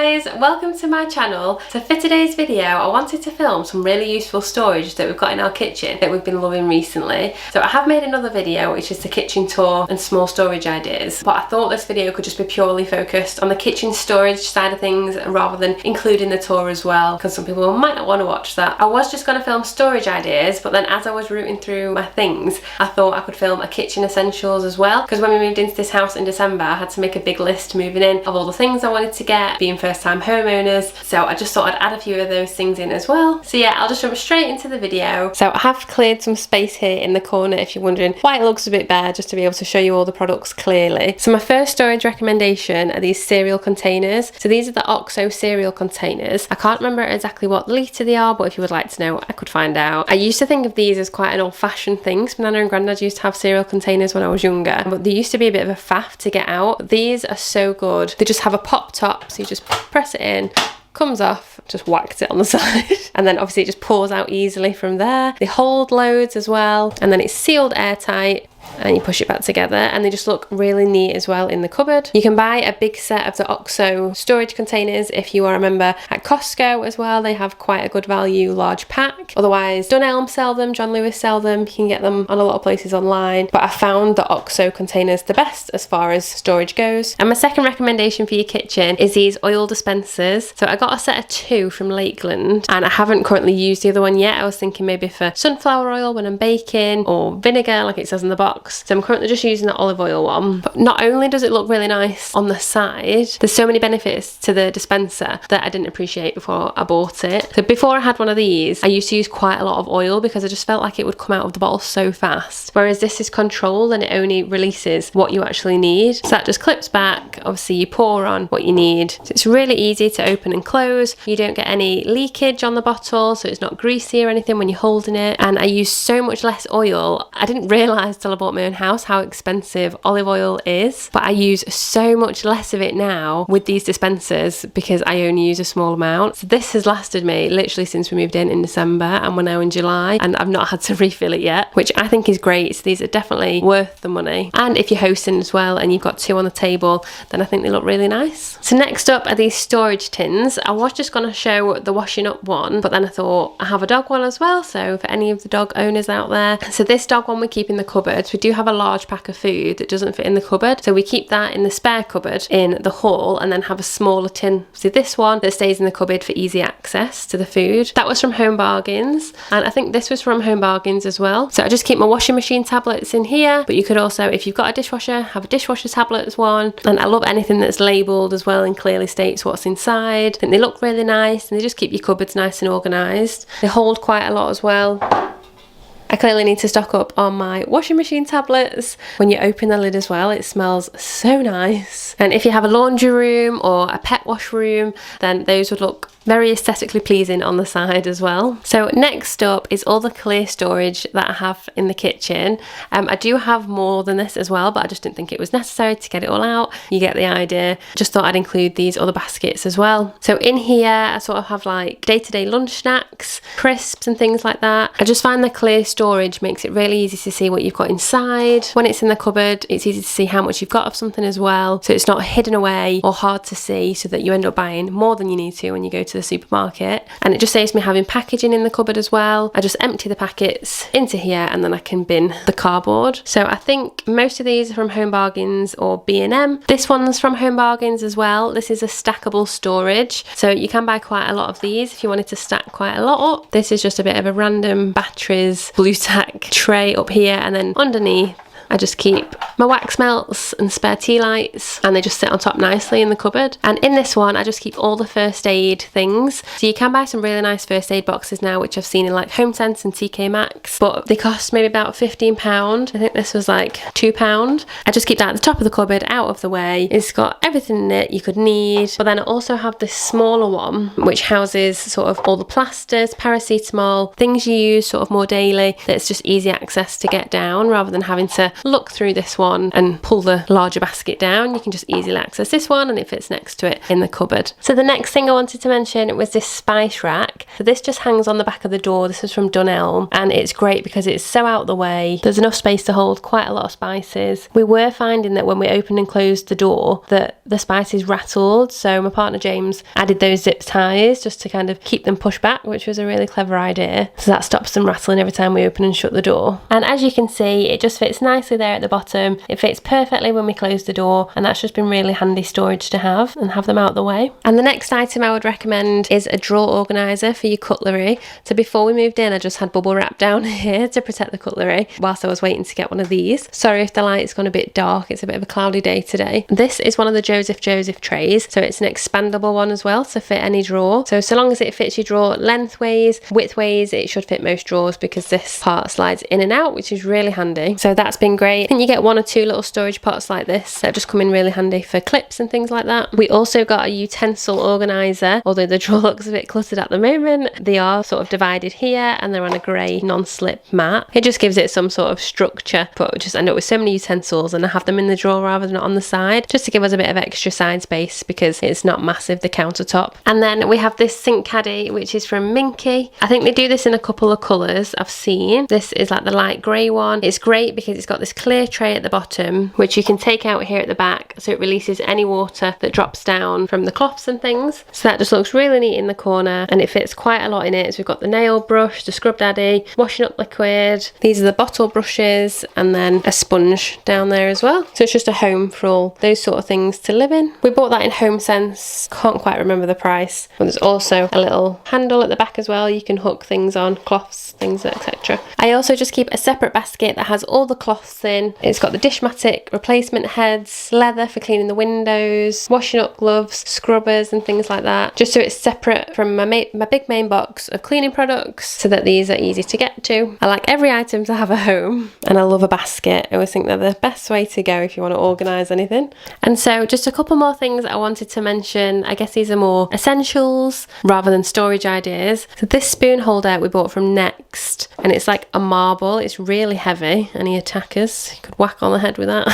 guys, welcome to my channel. So for today's video I wanted to film some really useful storage that we've got in our kitchen that we've been loving recently. So I have made another video which is the kitchen tour and small storage ideas, but I thought this video could just be purely focused on the kitchen storage side of things rather than including the tour as well, because some people might not want to watch that. I was just going to film storage ideas, but then as I was rooting through my things I thought I could film a kitchen essentials as well, because when we moved into this house in December I had to make a big list moving in of all the things I wanted to get, being first time homeowners, so I just thought I'd add a few of those things in as well. So yeah, I'll just jump straight into the video. So I have cleared some space here in the corner if you're wondering why it looks a bit bare, just to be able to show you all the products clearly. So my first storage recommendation are these cereal containers. So these are the OXO cereal containers. I can't remember exactly what litre they are, but if you would like to know I could find out. I used to think of these as quite an old-fashioned thing. So Nana and Grandad used to have cereal containers when I was younger, but they used to be a bit of a faff to get out. These are so good. They just have a pop top, so you just press it in, comes off, just whacked it on the side, and then obviously it just pours out easily from there. They hold loads as well, and then it's sealed airtight, and you push it back together, and they just look really neat as well in the cupboard. You can buy a big set of the OXO storage containers if you are a member at Costco as well. They have quite a good value large pack. Otherwise Dunelm sell them, John Lewis sell them, you can get them on a lot of places online, but I found the OXO containers the best as far as storage goes. And my second recommendation for your kitchen is these oil dispensers. So I got a set of 2 from Lakeland, and I haven't currently used the other one yet. I was thinking maybe for sunflower oil when I'm baking, or vinegar like it says in the box. So I'm currently just using the olive oil one. But not only does it look really nice on the side, there's so many benefits to the dispenser that I didn't appreciate before I bought it. So before I had one of these, I used to use quite a lot of oil because I just felt like it would come out of the bottle so fast. Whereas this is controlled and it only releases what you actually need. So that just clips back. Obviously you pour on what you need. So it's really easy to open and close. You don't get any leakage on the bottle, so it's not greasy or anything when you're holding it. And I use so much less oil. I didn't realise till I bought my own house how expensive olive oil is, but I use so much less of it now with these dispensers because I only use a small amount. So this has lasted me literally since we moved in December, and we're now in July, and I've not had to refill it yet, which I think is great. So these are definitely worth the money, and if you're hosting as well and you've got 2 on the table, then I think they look really nice. So next up are these storage tins. I was just going to show the washing up one, but then I thought I have a dog one as well, so for any of the dog owners out there. So this dog one we keep in the cupboard. We do have a large pack of food that doesn't fit in the cupboard, so we keep that in the spare cupboard in the hall, and then have a smaller tin. So this one that stays in the cupboard for easy access to the food. That was from Home Bargains, and I think this was from Home Bargains as well. So I just keep my washing machine tablets in here, but you could also, if you've got a dishwasher, have a dishwasher tablet as one. And I love anything that's labelled as well and clearly states what's inside. I think they look really nice, and they just keep your cupboards nice and organised. They hold quite a lot as well. I clearly need to stock up on my washing machine tablets. When you open the lid as well, it smells so nice. And if you have a laundry room or a pet wash room, then those would look very aesthetically pleasing on the side as well. So next up is all the clear storage that I have in the kitchen. I do have more than this as well, but I just didn't think it was necessary to get it all out. You get the idea. Just thought I'd include these other baskets as well. So in here I sort of have like day-to-day lunch snacks, crisps and things like that. I just find the clear storage makes it really easy to see what you've got inside. When it's in the cupboard, it's easy to see how much you've got of something as well, so it's not hidden away or hard to see, so that you end up buying more than you need to when you go to the supermarket. And it just saves me having packaging in the cupboard as well. I just empty the packets into here, and then I can bin the cardboard. So I think most of these are from Home Bargains or B&M. This one's from Home Bargains as well. This is a stackable storage, so you can buy quite a lot of these if you wanted to stack quite a lot up. This is just a bit of a random batteries blue tack tray up here, and then underneath I just keep my wax melts and spare tea lights, and they just sit on top nicely in the cupboard. And in this one I just keep all the first aid things. So you can buy some really nice first aid boxes now, which I've seen in like Homesense and TK Maxx, but they cost maybe about £15. I think this was like £2. I just keep that at the top of the cupboard, out of the way. It's got everything in it you could need. But then I also have this smaller one which houses sort of all the plasters, paracetamol, things you use sort of more daily, that's just easy access to get down rather than having to look through this one and pull the larger basket down, you can just easily access this one, and it fits next to it in the cupboard. So the next thing I wanted to mention was this spice rack. So this just hangs on the back of the door. This is from Dunelm, and it's great because it's so out the way. There's enough space to hold quite a lot of spices. We were finding that when we opened and closed the door that the spices rattled, so my partner James added those zip ties just to kind of keep them pushed back, which was a really clever idea. So that stops them rattling every time we open and shut the door. And as you can see, it just fits nicely there at the bottom. It fits perfectly when we close the door, and that's just been really handy storage to have and have them out the way. And the next item I would recommend is a drawer organiser for your cutlery. So before we moved in, I just had bubble wrap down here to protect the cutlery whilst I was waiting to get one of these. Sorry if the light's gone a bit dark, it's a bit of a cloudy day today. This is one of the Joseph trays, so it's an expandable one as well to fit any drawer. So long as it fits your drawer lengthways, widthways, it should fit most drawers because this part slides in and out, which is really handy. So that's been great. I think you get 1 or 2 little storage pots like this that just come in really handy for clips and things like that. We also got a utensil organiser, although the drawer looks a bit cluttered at the moment. They are sort of divided here and they're on a grey non-slip mat. It just gives it some sort of structure, but just I know with so many utensils, and I have them in the drawer rather than on the side, just to give us a bit of extra side space because it's not massive, the countertop. And then we have this sink caddy, which is from Minky. I think they do this in a couple of colours I've seen. This is like the light grey one. It's great because it's got this clear tray at the bottom, which you can take out here at the back, so it releases any water that drops down from the cloths and things. So that just looks really neat in the corner, and it fits quite a lot in it. So we've got the nail brush, the scrub daddy, washing up liquid, these are the bottle brushes, and then a sponge down there as well. So it's just a home for all those sort of things to live in. We bought that in Homesense, can't quite remember the price. But there's also a little handle at the back as well, you can hook things on, cloths, things, etc. I also just keep a separate basket that has all the cloths in. It's got the Dishmatic replacement heads, leather for cleaning the windows, washing up gloves, scrubbers and things like that, just so it's separate from my big main box of cleaning products, so that these are easy to get to. I like every item to have a home, and I love a basket. I always think they're the best way to go if you want to organise anything. And so just a couple more things I wanted to mention. I guess these are more essentials rather than storage ideas. So this spoon holder we bought from Next, and it's like a marble. It's really heavy. Any attackers, you could whack on the head with that.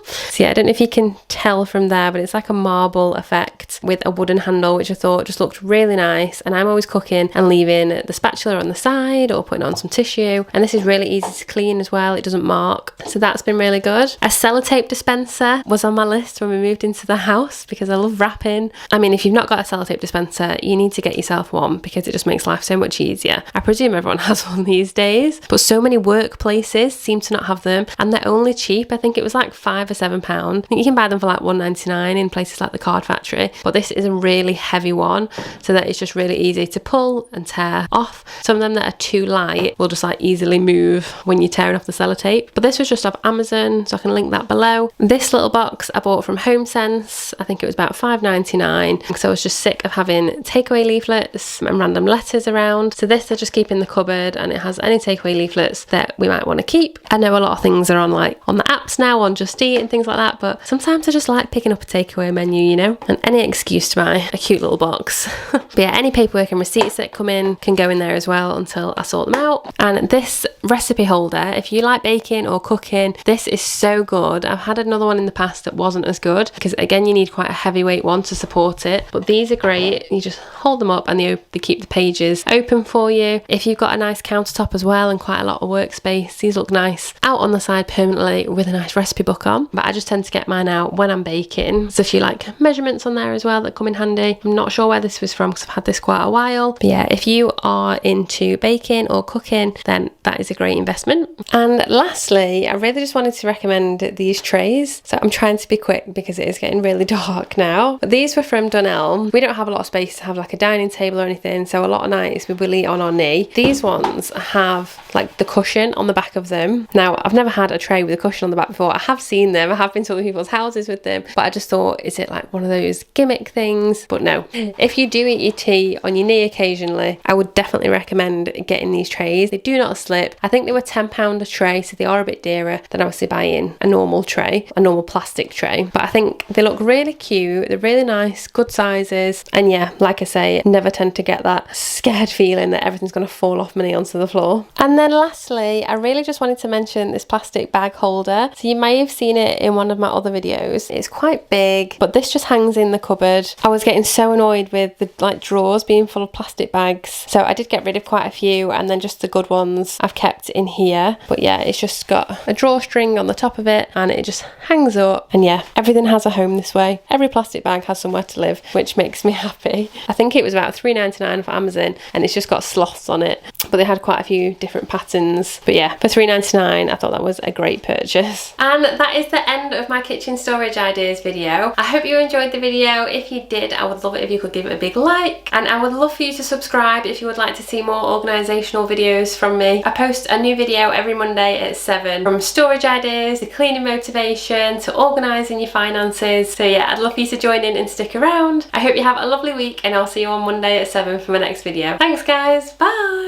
So yeah, I don't know if you can tell from there, but it's like a marble effect with a wooden handle, which I thought just looked really nice. And I'm always cooking and leaving the spatula on the side or putting on some tissue, and this is really easy to clean as well. It doesn't mark, so that's been really good. A sellotape dispenser was on my list when we moved into the house because I love wrapping. I mean, if you've not got a sellotape dispenser, you need to get yourself one because it just makes life so much easier. I presume everyone has one these days, but so many workplaces seem to not have them, and they're only cheap. I think it was like £5 or £7. I think you can buy them for like £1.99 in places like the Card Factory, but this is a really heavy one, so that it's just really easy to pull and tear off. Some of them that are too light will just like easily move when you're tearing off the sellotape, but this was just off Amazon, so I can link that below. This little box I bought from Homesense. I think it was about £5.99 because I was just sick of having takeaway leaflets and random letters around. So this I just keep in the cupboard, and it has any takeaway leaflets that we might want to keep. I know a lot of things are on like on the apps now, on Just Eat and things like that, but sometimes I just like picking up a takeaway menu, you know, and any excuse to buy a cute little box. But yeah, any paperwork and receipts that come in can go in there as well until I sort them out. And this recipe holder, if you like baking or cooking, this is so good. I've had another one in the past that wasn't as good because again you need quite a heavyweight one to support it, but these are great. You just hold them up and they keep the pages open for you. If you've got a nice countertop as well and quite a lot of workspace, these look nice out on the side permanently with a nice recipe book on. But I just tend to get mine out when I'm baking. So if you like measurements on there as well that come in handy. I'm not sure where this was from because I've had this quite a while, but yeah, if you are into baking or cooking, then that is a great investment. And lastly, I really just wanted to recommend these trays. So I'm trying to be quick because it is getting really dark now, but these were from Dunelm. We don't have a lot of space to have like a dining table or anything, so a lot of nights we will eat on our knee. These ones have like the cushion on the back of them. Now I've never had a tray with a cushion on the back before. I have seen them, I have been to other people's houses with them, but I just thought, is it like one of those gimmick things? But no, if you do eat your tea on your knee occasionally, I would definitely recommend getting these trays. They do not slip, I think they were £10 a tray, so they are a bit dearer than obviously buying a normal tray, a normal plastic tray. But I think they look really cute, they're really nice, good sizes, and yeah, like I say, never tend to get that scared feeling that everything's going to fall off me onto the floor. And then lastly, I really just wanted to mention this plastic bag holder. So you may have seen it in one of my other videos. It's quite big, but this just hangs in the cupboard. I was getting so annoyed with the like drawers being full of plastic bags, so I did get rid of quite a few, and then just the good ones I've kept in here. But yeah, it's just got a drawstring on the top of it and it just hangs up, and yeah, everything has a home this way. Every plastic bag has somewhere to live, which makes me happy. I think it was about £3.99 for Amazon, and it's just got sloths on it, but they had quite a few different patterns. But yeah, for £3.99 I thought that was a great purchase. And that is the end of my kitchen storage ideas video. I hope you enjoyed the video. If you did, I would love it if you could give it a big like, and I would love for you to subscribe if you would like to see more organisational videos from me. I post a new video every Monday at 7, from storage ideas to cleaning motivation to organising your finances. So yeah, I'd love for you to join in and stick around. I hope you have a lovely week, and I'll see you on Monday at 7 for my next video. Thanks guys, bye!